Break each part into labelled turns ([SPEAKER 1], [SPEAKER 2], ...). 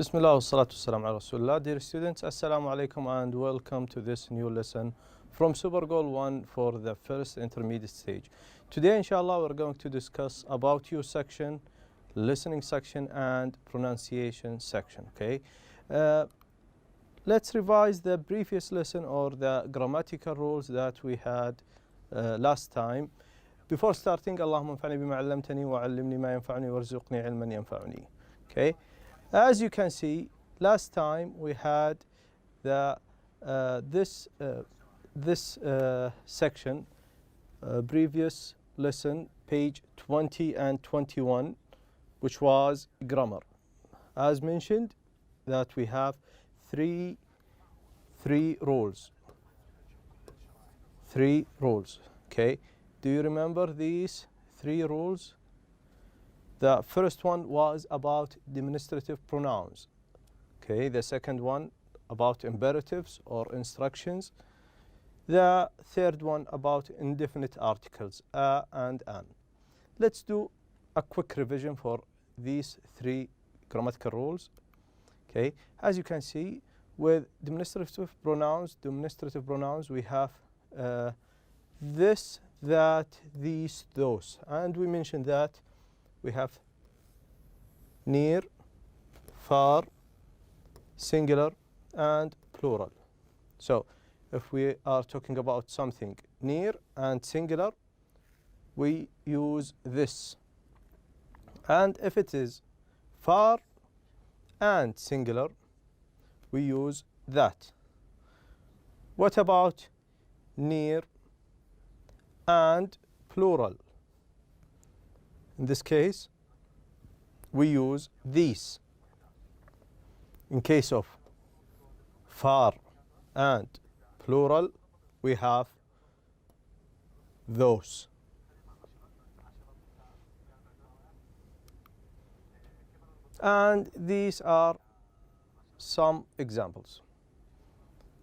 [SPEAKER 1] Bismillah wassalatu wassalam ala Rasulullah. Dear students, Assalamu alaikum and welcome to this new lesson from Super Goal 1 for the first intermediate stage. Today, inshallah, we're going to discuss about you section, listening section and pronunciation section, okay? Let's revise the previous lesson or the grammatical rules that we had last time. Before starting, Allahumma anfa'ni bima 'allamtani wa 'allimni ma yanfa'uni warzuqni 'ilman yanfa'uni. Okay? As you can see, last time we had the this section, previous lesson, page 20 and 21, which was grammar. As mentioned, that we have three rules. Three rules. Okay. Do you remember these three rules? The first one was about demonstrative pronouns. Okay, the second one about imperatives or instructions. The third one about indefinite articles, a and an. Let's do a quick revision for these three grammatical rules. Okay, as you can see, with demonstrative pronouns, we have this, that, these, those, and we mentioned that we have near, far, singular, and plural. So if we are talking about something near and singular, we use this. And if it is far and singular, we use that. What about near and plural? In this case, we use these. In case of far and plural, we have those. And these are some examples.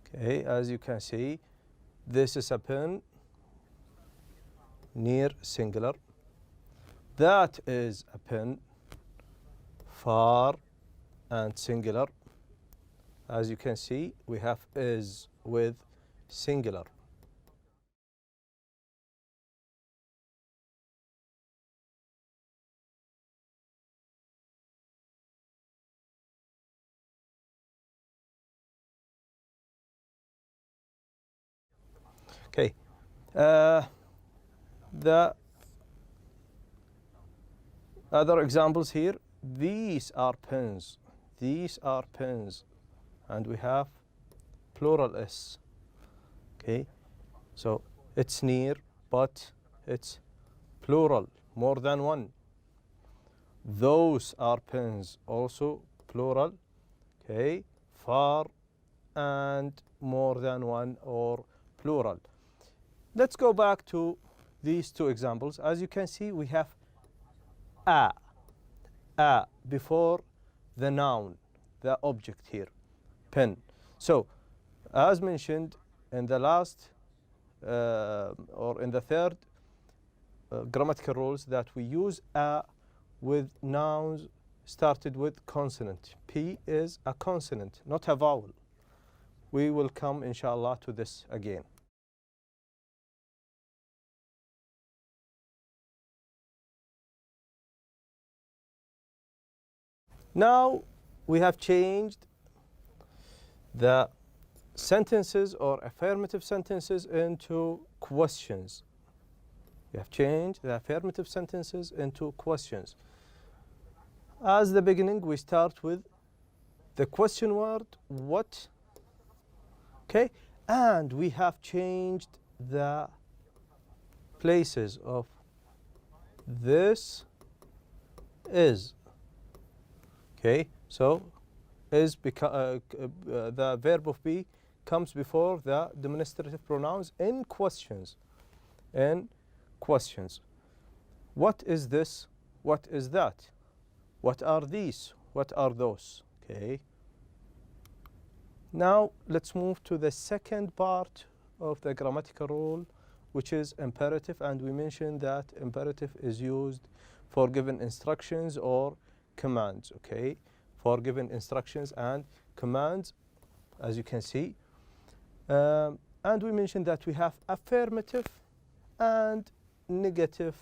[SPEAKER 1] Okay, as you can see, this is a pen, near, singular. That is a pen, far and singular. As you can see, we have is with singular. Okay, the other examples here, these are pens. These are pens. And we have plural s. Okay, so it's near, but it's plural, more than one. Those are pens, also plural. Okay, far and more than one or plural. Let's go back to these two examples. As you can see, we have a before the noun, the object here, pen. So as mentioned in the last or in the third grammatical rules, that we use a with nouns started with consonant. P is a consonant, not a vowel. We will come inshallah to this again. Now we have changed the sentences or affirmative sentences into questions. We have changed the affirmative sentences into questions. As the beginning, we start with the question word, what? Okay, and we have changed the places of this is. Okay, so is the verb of be comes before the demonstrative pronouns in questions. In questions. What is this? What is that? What are these? What are those? Okay. Now let's move to the second part of the grammatical rule, which is imperative, and we mentioned that imperative is used for given instructions or commands. Okay, for giving instructions and commands, as you can see. And we mentioned that we have affirmative and negative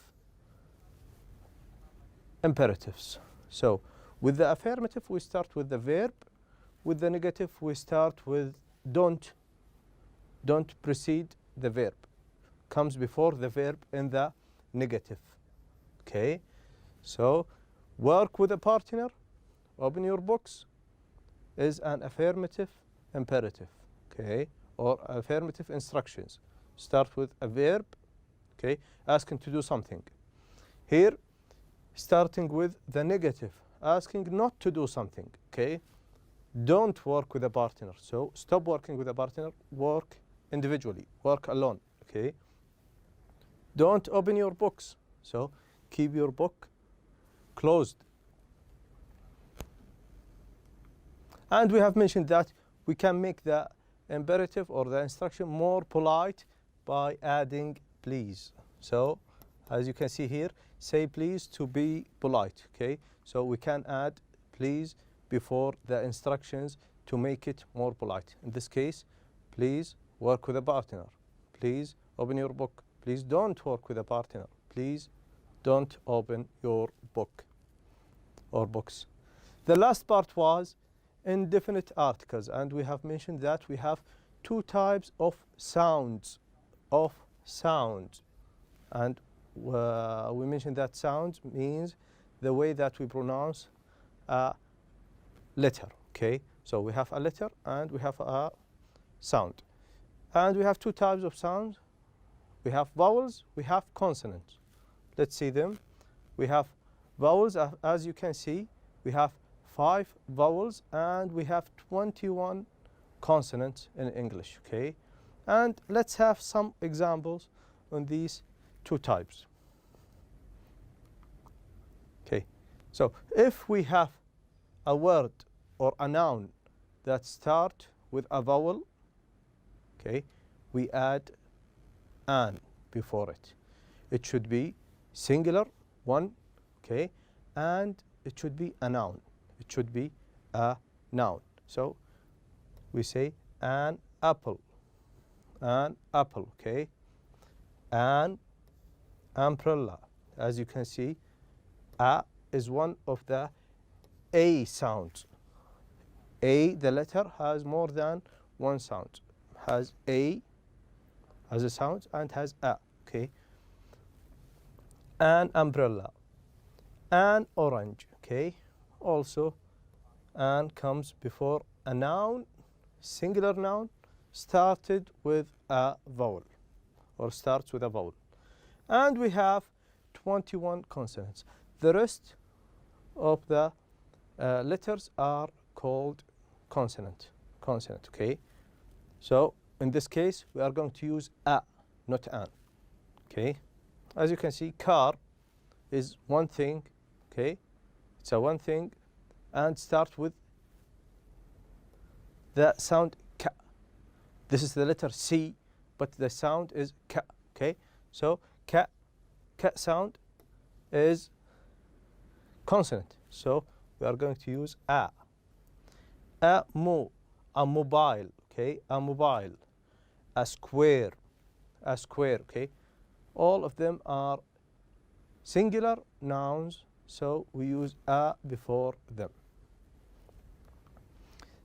[SPEAKER 1] imperatives. So with the affirmative, we start with the verb. With the negative, we start with don't. Don't precede the verb. Comes before the verb in the negative. Okay? So work with a partner, open your books, is an affirmative imperative. Okay? Or affirmative instructions. Start with a verb, okay, asking to do something. Here, starting with the negative, asking not to do something, okay? Don't work with a partner. So stop working with a partner, work individually, work alone, okay? Don't open your books. So keep your book closed. And we have mentioned that we can make the imperative or the instruction more polite by adding please. So as you can see here, say please to be polite, okay? So we can add please before the instructions to make it more polite. In this case, please work with a partner. Please open your book. Please don't work with a partner. Please don't open your book or books. The last part was indefinite articles, and we have mentioned that we have two types of sounds, and we mentioned that sounds means the way that we pronounce a letter, okay? So we have a letter and we have a sound, and we have two types of sounds. We have vowels, we have consonants. Let's see them. We have vowels, as you can see, we have 5 vowels and we have 21 consonants in English, okay? And let's have some examples on these two types. Okay, so if we have a word or a noun that start with a vowel, okay, we add an before it. It should be singular, one, okay, and it should be a noun. It should be a noun. So we say an apple, okay, an umbrella. As you can see, a is one of the a sounds. A, the letter, has more than one sound. Has a as a sound and has a, okay. An umbrella, an orange, okay. Also, an comes before a noun, singular noun, started with a vowel, or starts with a vowel. And we have 21 consonants. The rest of the letters are called consonant, okay. So in this case, we are going to use a, not an, okay. As you can see, car is one thing, okay. It's a one thing, and starts with the sound ka. This is the letter C, but the sound is ka, okay. So ka sound is consonant. So we are going to use a. A mobile, okay. A mobile. A square, okay. All of them are singular nouns, so we use a before them.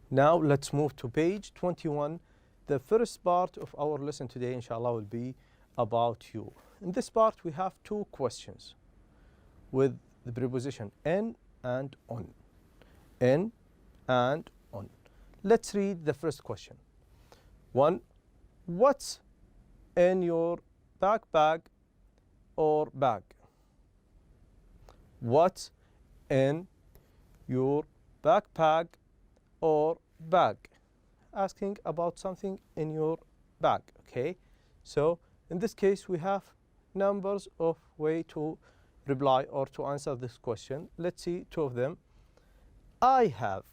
[SPEAKER 1] Now let's move to page 21. The first part of our lesson today, inshallah, will be about you. In this part, we have 2 questions with the preposition in and on. In and on. Let's read the first question. 1. What's in your backpack or bag? What's in your backpack or bag? Asking about something in your bag, okay? So in this case, we have numbers of ways to reply or to answer this question. Let's see 2 of them. I have.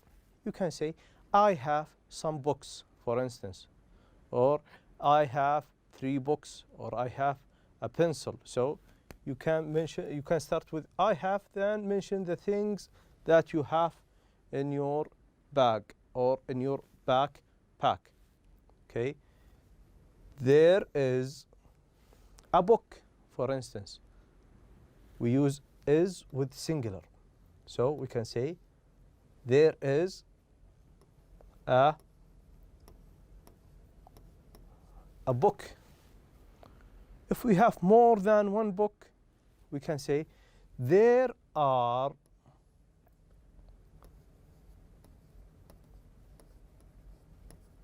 [SPEAKER 1] You can say, I have some books, for instance, or I have 3 books, or I have a pencil. So you can start with I have, then mention the things that you have in your bag or in your backpack. Okay. There is a book, for instance. We use is with singular. So we can say there is a book. If we have more than one book, we can say there are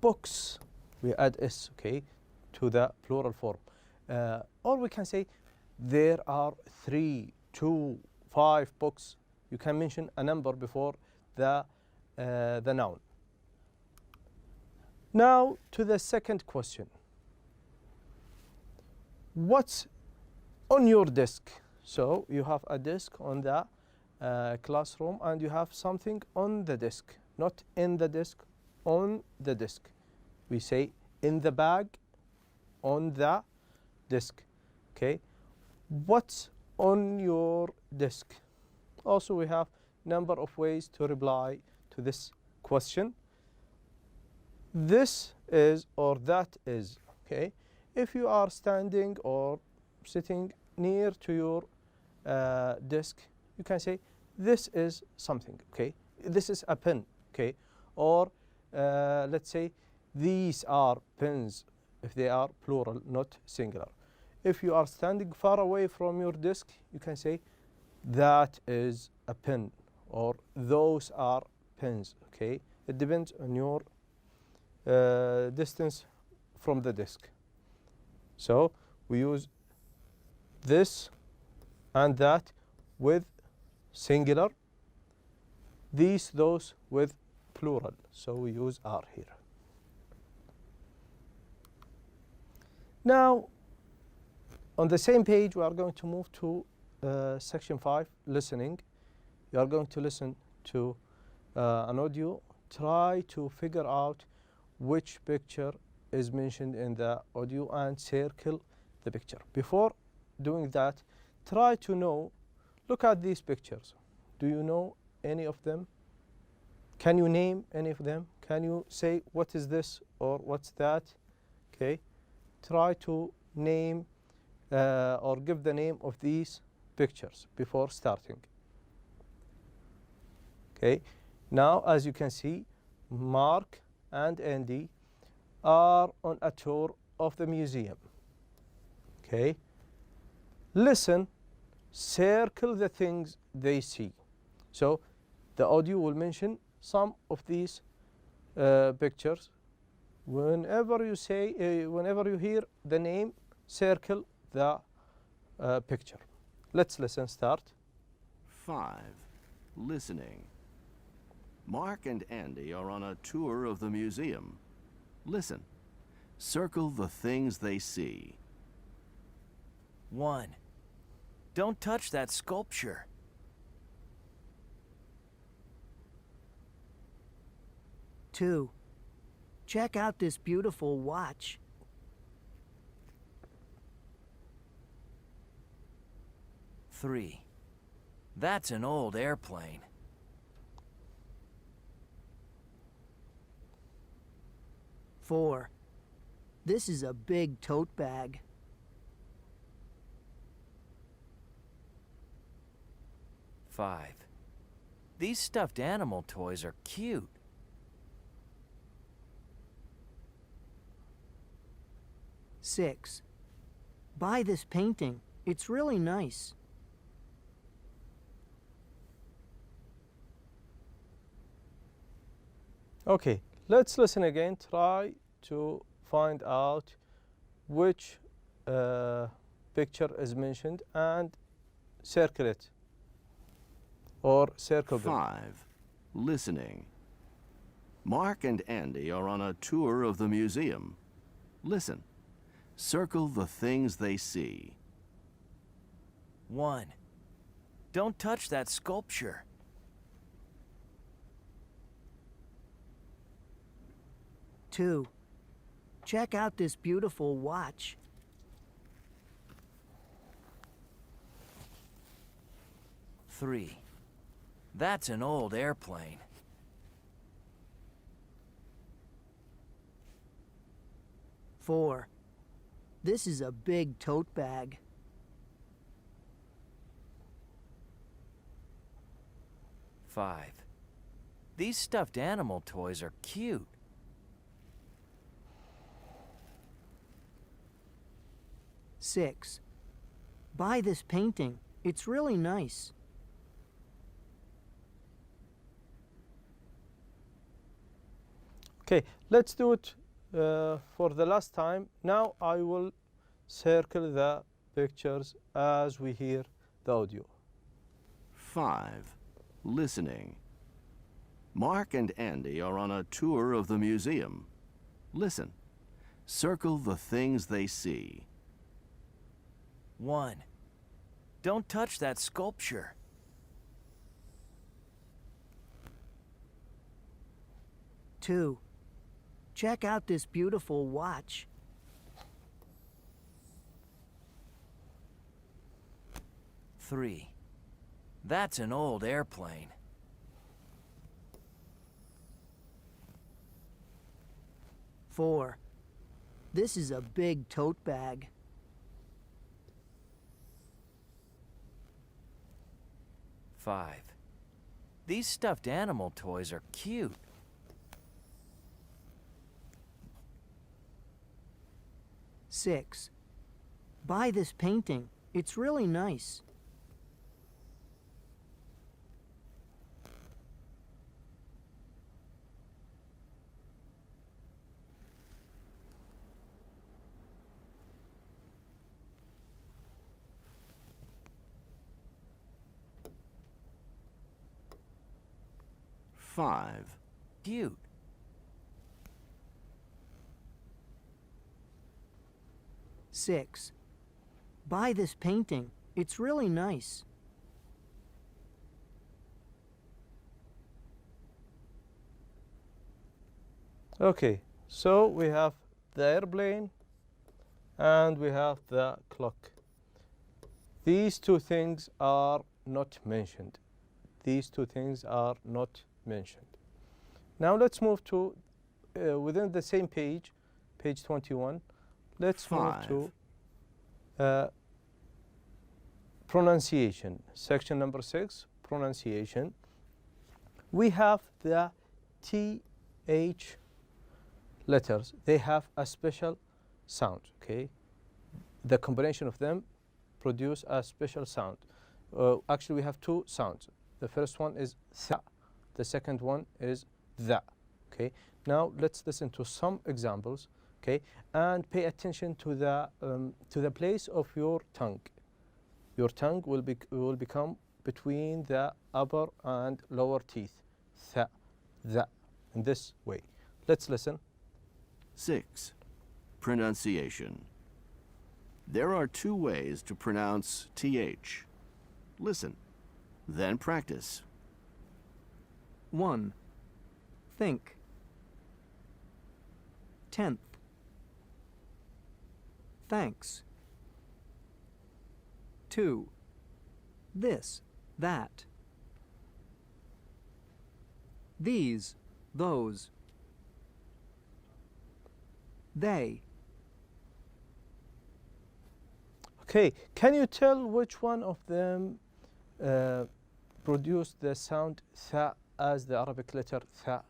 [SPEAKER 1] books. We add s, okay, to the plural form. Or we can say there are 3, 2, 5 books. You can mention a number before the noun. Now to the second question. What's on your desk? So you have a desk on the classroom and you have something on the desk, not in the desk, on the desk. We say in the bag, on the desk. Okay. What's on your desk? Also, we have number of ways to reply to this question. This is or that is. Okay. If you are standing or sitting near to your desk, you can say this is something. Okay. This is a pen. Okay. Or let's say these are pens if they are plural, not singular. If you are standing far away from your desk, you can say that is a pen or those are pens. Okay. It depends on your distance from the desk. So we use this and that with singular, these, those with plural. So we use are here. Now, on the same page, we are going to move to section 5, listening. You are going to listen to an audio. Try to figure out which picture is mentioned in the audio and circle the picture. Before doing that, try to know, look at these pictures. Do you know any of them? Can you name any of them? Can you say what is this or what's that? Okay. Try to name or give the name of these pictures before starting. Okay. Now, as you can see, Mark and Andy are on a tour of the museum. Okay. Listen, circle the things they see. So the audio will mention some of these pictures. Whenever you say, whenever you hear the name, circle the picture. Let's listen. Start.
[SPEAKER 2] 5. Listening. Mark and Andy are on a tour of the museum. Listen. Circle the things they see.
[SPEAKER 3] 1. Don't touch that sculpture.
[SPEAKER 4] 2. Check out this beautiful watch.
[SPEAKER 3] 3. That's an old airplane.
[SPEAKER 4] 4. This is a big tote bag.
[SPEAKER 3] 5. These stuffed animal toys are cute.
[SPEAKER 4] 6. Buy this painting. It's really nice.
[SPEAKER 1] 'Okay, let's listen again. Try to find out which picture is mentioned and circle it or circle them.
[SPEAKER 2] 5. Listening. Mark and Andy are on a tour of the museum. Listen. Circle the things they see.
[SPEAKER 3] 1. Don't touch that sculpture.
[SPEAKER 4] 2. Check out this beautiful watch.
[SPEAKER 3] 3. That's an old airplane.
[SPEAKER 4] 4. This is a big tote bag.
[SPEAKER 3] 5. These stuffed animal toys are cute.
[SPEAKER 4] 6. Buy this painting. It's really nice.
[SPEAKER 1] 'Kay, let's do it for the last time. Now I will circle the pictures as we hear the audio.
[SPEAKER 2] 5. Listening. Mark and Andy are on a tour of the museum. Listen. Circle the things they see.
[SPEAKER 3] 1. Don't touch that sculpture.
[SPEAKER 4] 2. Check out this beautiful watch.
[SPEAKER 3] 3. That's an old airplane.
[SPEAKER 4] 4. This is a big tote bag.
[SPEAKER 3] 5. These stuffed animal toys are cute.
[SPEAKER 4] 6. Buy this painting. It's really nice.
[SPEAKER 2] 5.
[SPEAKER 3] Cute.
[SPEAKER 4] 6. Buy this painting. It's really nice.
[SPEAKER 1] 'Okay, so we have the airplane and we have the clock. These two things are not mentioned. These two things are not mentioned. Now let's move to within the same page, page 21. Let's move
[SPEAKER 2] 5.
[SPEAKER 1] to pronunciation. Section number 6, pronunciation. We have the TH letters. They have a special sound, okay? The combination of them produce a special sound. Actually, we have two sounds. The first one is tha. The second one is tha, okay? Now, let's listen to some examples, okay? And pay attention to the place of your tongue. Your tongue will become between the upper and lower teeth. Tha, tha, in this way. Let's listen.
[SPEAKER 2] 6. Pronunciation. There are two ways to pronounce TH. Listen, then practice.
[SPEAKER 4] 1. Think. 10th. Thanks. 2. This, that. These, those. They.
[SPEAKER 1] Okay, can you tell which one of them produced the sound tha as the Arabic letter tha?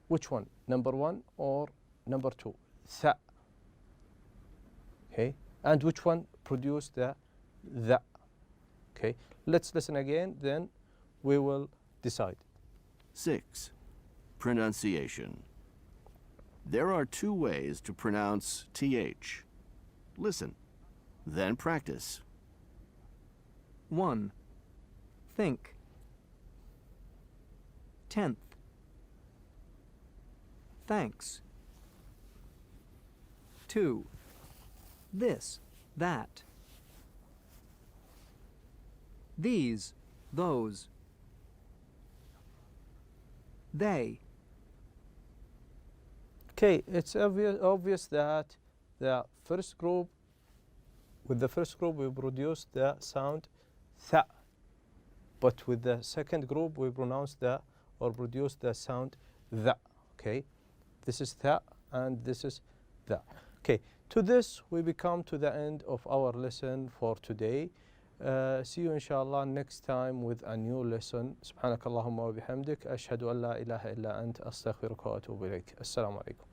[SPEAKER 1] Which one? Number 1 or number 2? Tha. Okay, and which one produced the tha? Okay, let's listen again, then we will decide.
[SPEAKER 2] 6. Pronunciation. There are two ways to pronounce TH. Listen, then practice.
[SPEAKER 4] 1. Think. 10th. Thanks. 2. This, that. These, those. They.
[SPEAKER 1] Okay, it's obvious that the first group, with the first group we produce the sound tha, but with the second group we pronounce produce the sound tha. Okay, this is tha and this is tha. Okay, to this we become to the end of our lesson for today. See you inshallah next time with a new lesson. سبحانك اللهم وبحمدك أشهد أن لا إله إلا أنت أستغفرك وأتوب إليك. السلام عليكم.